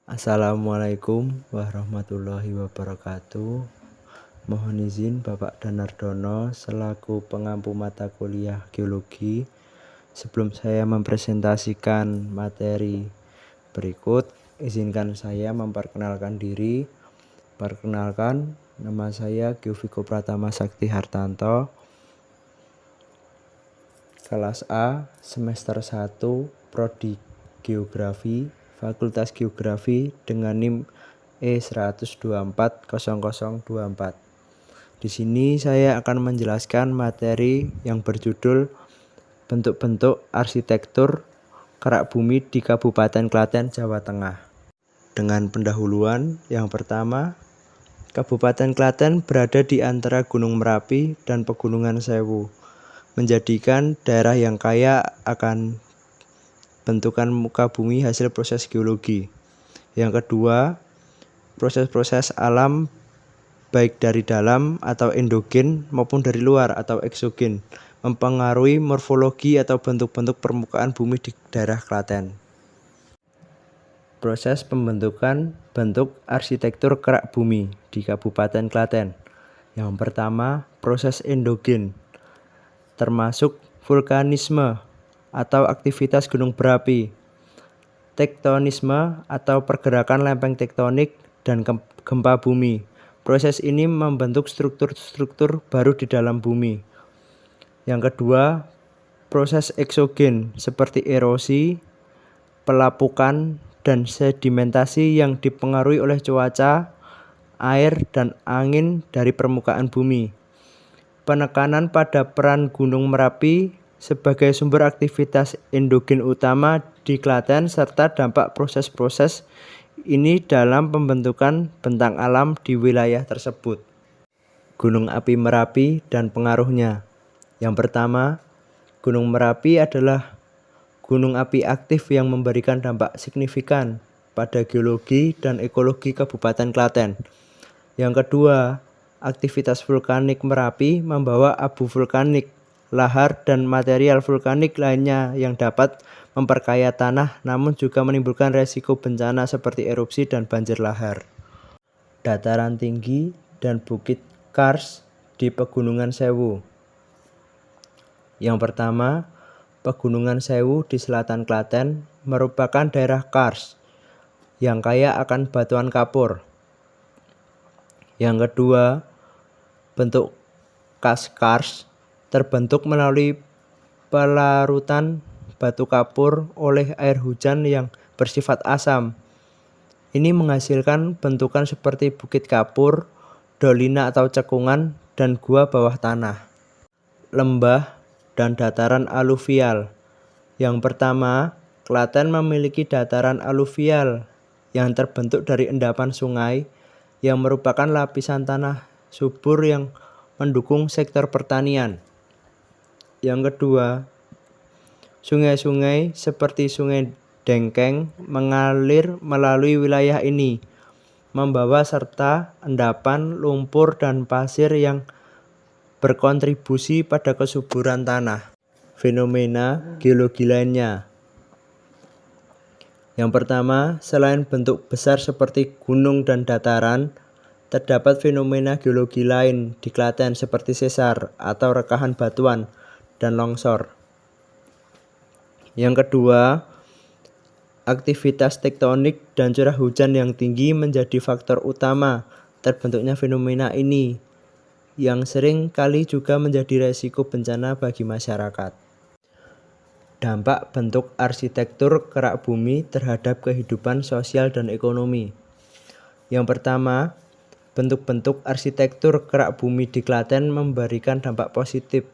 Assalamualaikum warahmatullahi wabarakatuh. Mohon izin Bapak Danardono selaku pengampu mata kuliah geologi. Sebelum saya mempresentasikan materi berikut, izinkan saya memperkenalkan diri. Perkenalkan, nama saya Gyoviko Pratama Sakti Hartanto, kelas A, semester 1, Prodi Geografi, Fakultas Geografi dengan NIM E1240024. Di sini saya akan menjelaskan materi yang berjudul bentuk-bentuk arsitektur kerak bumi di Kabupaten Klaten, Jawa Tengah. Dengan pendahuluan, yang pertama, Kabupaten Klaten berada di antara Gunung Merapi dan Pegunungan Sewu, menjadikan daerah yang kaya akan bentukan muka bumi hasil proses geologi. Yang kedua, proses-proses alam baik dari dalam atau endogen maupun dari luar atau eksogen mempengaruhi morfologi atau bentuk-bentuk permukaan bumi di daerah Klaten. Proses pembentukan bentuk arsitektur kerak bumi di Kabupaten Klaten. Yang pertama, proses endogen, termasuk vulkanisme atau aktivitas gunung berapi, tektonisme atau pergerakan lempeng tektonik, dan gempa bumi. Proses ini membentuk struktur-struktur baru di dalam bumi. Yang kedua, proses eksogen seperti erosi, pelapukan, dan sedimentasi yang dipengaruhi oleh cuaca, air, dan angin dari permukaan bumi. Penekanan pada peran Gunung Merapi sebagai sumber aktivitas endogen utama di Klaten serta dampak proses-proses ini dalam pembentukan bentang alam di wilayah tersebut. Gunung api Merapi dan pengaruhnya. Yang pertama, Gunung Merapi adalah gunung api aktif yang memberikan dampak signifikan pada geologi dan ekologi Kabupaten Klaten. Yang kedua, aktivitas vulkanik Merapi membawa abu vulkanik, lahar, dan material vulkanik lainnya yang dapat memperkaya tanah namun juga menimbulkan resiko bencana seperti erupsi dan banjir lahar. Dataran tinggi dan bukit kars di Pegunungan Sewu. Yang pertama, Pegunungan Sewu di selatan Klaten merupakan daerah kars yang kaya akan batuan kapur. Yang kedua, bentuk kars terbentuk melalui pelarutan batu kapur oleh air hujan yang bersifat asam. Ini menghasilkan bentukan seperti bukit kapur, dolina atau cekungan, dan gua bawah tanah. Lembah dan dataran aluvial. Yang pertama, Klaten memiliki dataran aluvial yang terbentuk dari endapan sungai yang merupakan lapisan tanah subur yang mendukung sektor pertanian. Yang kedua, sungai-sungai seperti Sungai Dengkeng mengalir melalui wilayah ini, membawa serta endapan lumpur dan pasir yang berkontribusi pada kesuburan tanah. Fenomena geologi lainnya. Yang pertama, selain bentuk besar seperti gunung dan dataran, terdapat fenomena geologi lain di Klaten seperti sesar atau rekahan batuan dan longsor. Yang kedua, aktivitas tektonik dan curah hujan yang tinggi menjadi faktor utama terbentuknya fenomena ini, yang sering kali juga menjadi resiko bencana bagi masyarakat. Dampak bentuk arsitektur kerak bumi terhadap kehidupan sosial dan ekonomi. Yang pertama, bentuk-bentuk arsitektur kerak bumi di Klaten memberikan dampak positif,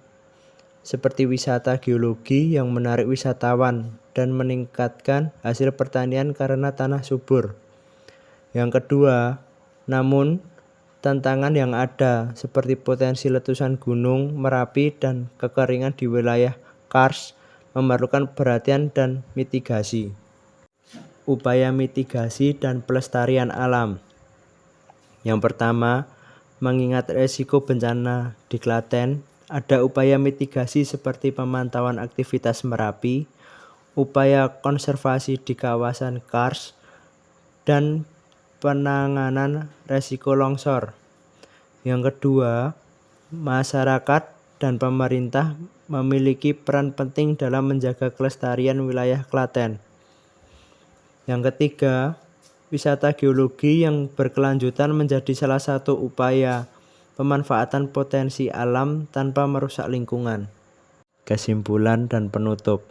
seperti wisata geologi yang menarik wisatawan dan meningkatkan hasil pertanian karena tanah subur. Yang kedua, namun tantangan yang ada seperti potensi letusan gunung Merapi dan kekeringan di wilayah kars memerlukan perhatian dan mitigasi. Upaya mitigasi dan pelestarian alam. Yang pertama, mengingat resiko bencana di Klaten, ada upaya mitigasi seperti pemantauan aktivitas Merapi, upaya konservasi di kawasan kars, dan penanganan resiko longsor. Yang kedua, masyarakat dan pemerintah memiliki peran penting dalam menjaga kelestarian wilayah Klaten. Yang ketiga, wisata geologi yang berkelanjutan menjadi salah satu upaya pemanfaatan potensi alam tanpa merusak lingkungan. Kesimpulan dan penutup.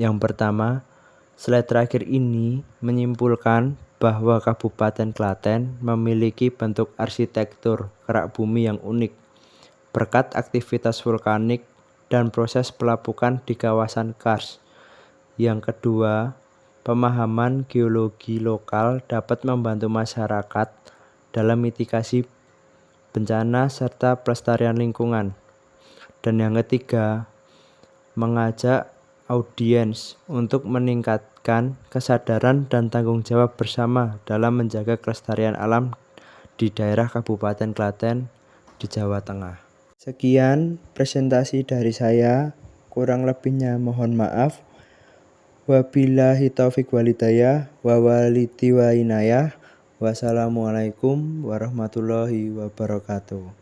Yang pertama, slide terakhir ini menyimpulkan bahwa Kabupaten Klaten memiliki bentuk arsitektur kerak bumi yang unik berkat aktivitas vulkanik dan proses pelapukan di kawasan kars. Yang kedua, pemahaman geologi lokal dapat membantu masyarakat dalam mitigasi bencana serta pelestarian lingkungan. Dan yang ketiga, mengajak audiens untuk meningkatkan kesadaran dan tanggung jawab bersama dalam menjaga kelestarian alam di daerah Kabupaten Klaten di Jawa Tengah. Sekian presentasi dari saya, kurang lebihnya mohon maaf. Wabillahi taufiq walhidayah wa walidi wa inayah. Wassalamualaikum warahmatullahi wabarakatuh.